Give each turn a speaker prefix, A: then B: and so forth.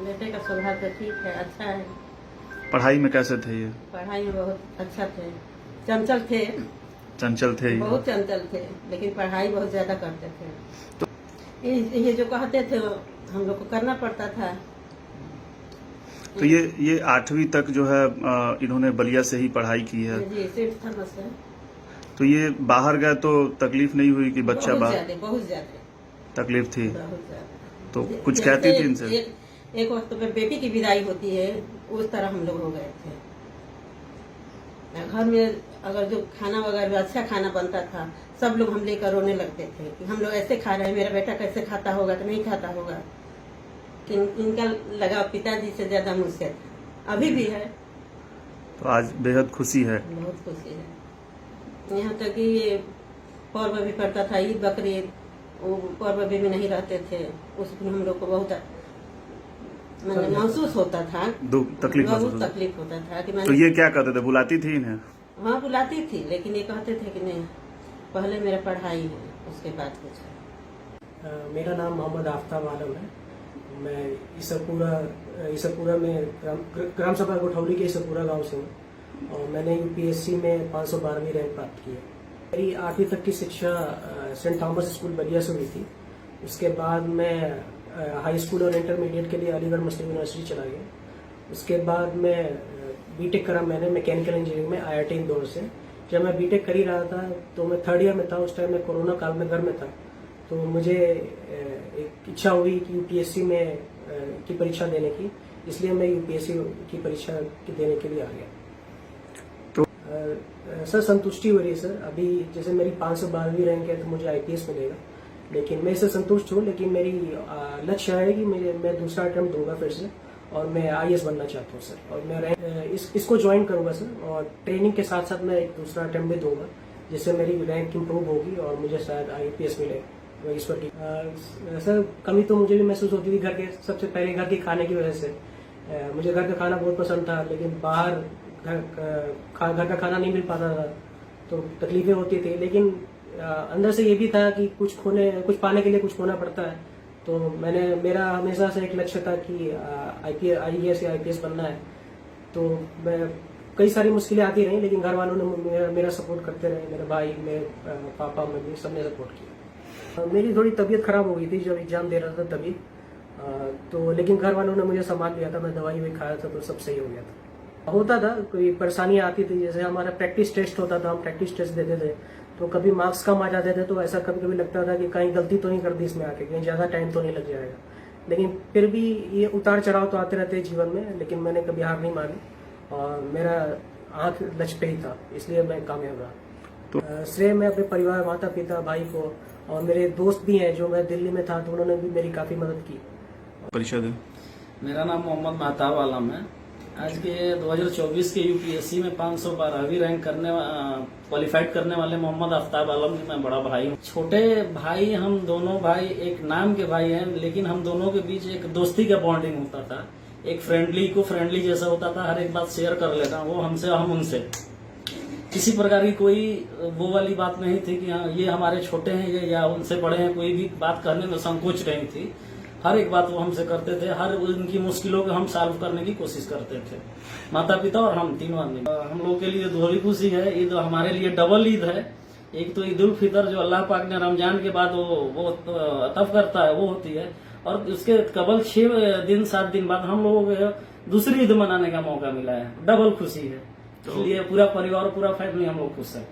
A: बेटे का स्वभाव तो ठीक है, अच्छा है।
B: पढ़ाई में कैसे थे ये?
A: पढ़ाई में बहुत अच्छा थे, चंचल थे।
B: चंचल थे ये?
A: बहुत चंचल थे, लेकिन पढ़ाई बहुत ज्यादा करते थे। ये जो कहते थे हम लोग को करना पड़ता था।
B: तो ये 8वीं तक जो है इन्होंने बलिया से ही पढ़ाई की है।
A: जी, सिर्फ थॉमस से।
B: तो ये बाहर गए तो तकलीफ नहीं हुई कि बच्चा बाहर?
A: बहुत ज्यादा
B: तकलीफ थी।
A: बहुत ज्यादा।
B: तो कुछ कहती थी इनसे?
A: एक वक्त में बेटी की विदाई होती है, उस तरह हम लोग हो गए थे। घर में अगर जो खाना वगैरह अच्छा खाना बनता था, सब लोग हम लेकर रोने लगते थे कि हम लोग ऐसे खा रहे हैं, मेरा बेटा कैसे खाता होगा कि नहीं खाता होगा। कि इनका लगाव पिताजी से ज्यादा मुझसे था, अभी भी है।
B: तो आज बेहद खुशी है।
A: बहुत खुशी है। यहाँ तक कि ये पर्व भी पड़ता था, ईद बकरीद, वो पर्व भी नहीं रहते थे। उसमें हम लोग को बहुत महसूस होता था,
B: तकलीफ
A: होता था कि
B: तो ये क्या कहते थे, बुलाती थी इन्हें?
A: हाँ बुलाती थी, लेकिन ये कहते थे कि नहीं, पहले मेरा पढ़ाई है, उसके बाद कुछ।
C: मेरा नाम मोहम्मद आफ्ताब आलम है। मैं ईसरपुरा में ग्राम सभा गोठौली के ईसरपुरा गांव से हूँ और मैंने यूपीएससी में 512वीं रैंक प्राप्त की है। मेरी 8वीं तक की शिक्षा सेंट थॉमस स्कूल बलिया से हुई थी। उसके बाद मैं हाई स्कूल और इंटरमीडिएट के लिए अलीगढ़ मुस्लिम यूनिवर्सिटी चला गया। उसके बाद मैं बीटेक करा मैंने मैकेनिकल इंजीनियरिंग में IIT इंदौर से। जब मैं बीटेक कर ही रहा था तो मैं 3rd ईयर में था, उस टाइम मैं कोरोना काल में घर में था। तो मुझे एक इच्छा हुई कि यूपीएससी में की परीक्षा देने की, इसलिए मैं यूपीएससी की परीक्षा देने के लिए आ गया। तो सर संतुष्टि हो रही है सर। अभी जैसे मेरी 512वीं रैंक है तो मुझे IPS मिलेगा, लेकिन मैं इससे संतुष्ट हूँ। लेकिन मेरी लक्ष्य है कि मैं दूसरा अटेम्प्ट दूंगा फिर से और मैं IAS बनना चाहता हूँ सर। और मैं इसको ज्वाइन करूंगा सर, और ट्रेनिंग के साथ साथ मैं एक दूसरा अटेम्प्ट भी दूंगा, जिससे मेरी रैंक इम्प्रूव होगी और मुझे शायद IPS मिलेगा। इस पर सर कमी तो मुझे भी महसूस होती थी घर के, सबसे पहले घर के खाने की वजह से। मुझे घर का खाना बहुत पसंद था, लेकिन बाहर घर का खाना नहीं मिल पाता था, तो तकलीफें होती थी। लेकिन अंदर से ये भी था कि कुछ पाने के लिए कुछ खोना पड़ता है। तो मेरा हमेशा से एक लक्ष्य था कि IAS या IPS बनना है। तो मैं कई सारी मुश्किलें आती रही, लेकिन घर वालों ने मेरा सपोर्ट करते रहे। मेरे भाई, मेरे पापा, मम्मी सबने सपोर्ट किया। मेरी थोड़ी तबीयत खराब हो गई थी जब एग्जाम दे रहा था तभी, तो लेकिन घर वालों ने मुझे संभाल लिया था। मैं दवाई भी खाया था तो सब सही हो गया था। होता था कोई परेशानियां आती थी, जैसे हमारा प्रैक्टिस टेस्ट होता था, हम प्रैक्टिस टेस्ट देते थे तो कभी मार्क्स कम आ जाते थे, तो ऐसा कभी कभी लगता था कि कहीं गलती तो नहीं कर दी इसमें आके, कहीं ज्यादा टाइम तो नहीं लग जाएगा। लेकिन फिर भी ये उतार चढ़ाव तो आते रहते हैं जीवन में, लेकिन मैंने कभी हार नहीं मानी और मेरा आंख लक्ष्य पे ही था, इसलिए मैं कामयाब रहा। तो श्रेय मैं अपने परिवार, माता पिता, भाई को, और मेरे दोस्त भी हैं जो मैं दिल्ली में था तो उन्होंने भी मेरी काफी मदद की।
B: परिषद
D: मेरा नाम मोहम्मद महताब आलम है। आज के 2024 के यूपीएससी में 512वीं रैंक क्वालिफाइड करने वाले मोहम्मद आफ्ताब आलम जी मैं बड़ा भाई हूँ। छोटे भाई, हम दोनों भाई एक नाम के भाई हैं, लेकिन हम दोनों के बीच एक दोस्ती का बॉन्डिंग होता था, एक फ्रेंडली जैसा होता था। हर एक बात शेयर कर लेना, वो हमसे, हम उनसे। किसी प्रकार की कोई वो वाली बात नहीं थी कि हाँ ये हमारे छोटे हैं या उनसे बड़े हैं, कोई भी बात करने में संकोच नहीं थी। हर एक बात वो हमसे करते थे, हर उनकी मुश्किलों को हम सॉल्व करने की कोशिश करते थे। माता पिता और हम तीनों आदमी। हम लोग के लिए दोहरी खुशी है, ईद हमारे लिए डबल ईद है। एक तो ईद उल फितर जो अल्लाह पाक ने रमजान के बाद वो तब करता है, वो होती है, और उसके कबल 6 दिन 7 दिन बाद हम लोगों को दूसरी ईद मनाने का मौका मिला है। डबल खुशी है, इसलिए पूरा परिवार, पूरा फैमिली हम लोग खुश है।